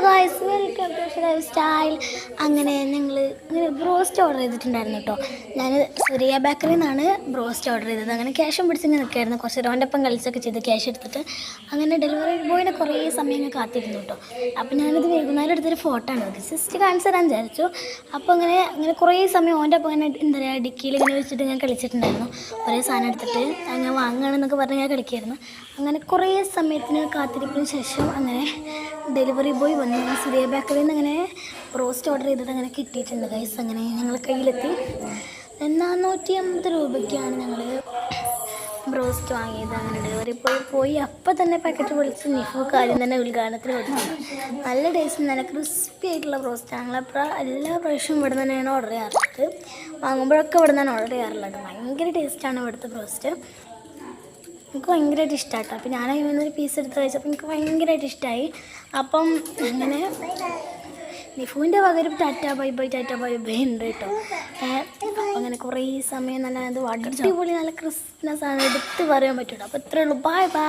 Guys, welcome to lifestyle. അങ്ങനെ ഞങ്ങൾ broast order ചെയ്തിട്ടുണ്ടായിരുന്നു കേട്ടോ. ഞാൻ സുരിയ ബേക്കറിയിൽ നിന്നാണ് ബ്രോസ്റ്റ് ഓർഡർ ചെയ്തത്. അങ്ങനെ ക്യാഷും പിടിച്ചിങ്ങനെ നിൽക്കായിരുന്നു. കുറച്ച് ഓൻ്റെ ഒപ്പം കളിച്ചൊക്കെ ചെയ്ത് ക്യാഷ് എടുത്തിട്ട് അങ്ങനെ ഡെലിവറി ബോയിനെ കുറേ സമയം കാത്തിരുന്നു കേട്ടോ. അപ്പോൾ ഞാനിത് വൈകുന്നേരം എടുത്തൊരു ഫോട്ടോ ആണ്, ജസ്റ്റ് കാണിച്ചു തരാൻ വിചാരിച്ചു. അപ്പോൾ അങ്ങനെ കുറേ സമയം ഓൻ്റെ ഒപ്പം ഇങ്ങനെ എന്താ പറയുക ഡിക്കിയിൽ ഇങ്ങനെ വെച്ചിട്ട് ഞാൻ കളിച്ചിട്ടുണ്ടായിരുന്നു. ഒരേ സാധനം എടുത്തിട്ട് ഞാൻ വാങ്ങുകയാണെന്നൊക്കെ പറഞ്ഞ് ഞാൻ കളിക്കായിരുന്നു. അങ്ങനെ കുറേ സമയത്തിന് കാത്തിരിപ്പിന് ശേഷം അങ്ങനെ ഡെലിവറി ബോയ് വന്നു. സുരിയ ബേക്കറിയിൽ നിന്ന് അങ്ങനെ റോസ്റ്റ് ഓർഡർ ചെയ്തിട്ട് അങ്ങനെ കിട്ടിയിട്ടുണ്ട് ഗൈസ്. അങ്ങനെ ഞങ്ങൾ കയ്യിലെത്തി. 450 രൂപയ്ക്കാണ് ഞങ്ങൾ ബ്രോസ്റ്റ് വാങ്ങിയത്. അങ്ങനെ ഡെലിവറി പോയി അപ്പം തന്നെ പാക്കറ്റ് പൊളിച്ച് നിഫു കാര്യം തന്നെ ഉദ്ഘാടനത്തിന് കൊടുത്തു. നല്ല ടേസ്റ്റ്, നല്ല ക്രിസ്പി ആയിട്ടുള്ള ബ്രോസ്റ്റ്. ഞങ്ങളപ്പോൾ എല്ലാ പ്രാവശ്യവും ഇവിടെ തന്നെയാണ് ഓർഡർ ചെയ്യാറുള്ളത്. വാങ്ങുമ്പോഴൊക്കെ ഇവിടെ നിന്നാണ് ഓർഡർ ചെയ്യാറുള്ളത്. ഭയങ്കര ടേസ്റ്റാണ് ഇവിടുത്തെ ബ്രോസ്റ്റ്. എനിക്ക് ഭയങ്കരമായിട്ട് ഇഷ്ടമായിട്ടോ. അപ്പോൾ ഞാൻ അതിൽ നിന്നൊരു പീസ് എടുത്ത് കഴിച്ചപ്പോൾ എനിക്ക് ഭയങ്കരമായിട്ട് ഇഷ്ടമായി. അപ്പം അങ്ങനെ നിഫുവിൻ്റെ പകരം ടാറ്റ ബൈ ബൈ ഉണ്ട് കേട്ടോ. അപ്പം അങ്ങനെ കുറേ സമയം നല്ല അടിപൊളി നല്ല ക്രിസ്മസ് ആണ്, എടുത്ത് പറയാൻ പറ്റുള്ളൂ. അപ്പോൾ ഇത്രയേ ഉള്ളൂ. Bye bye.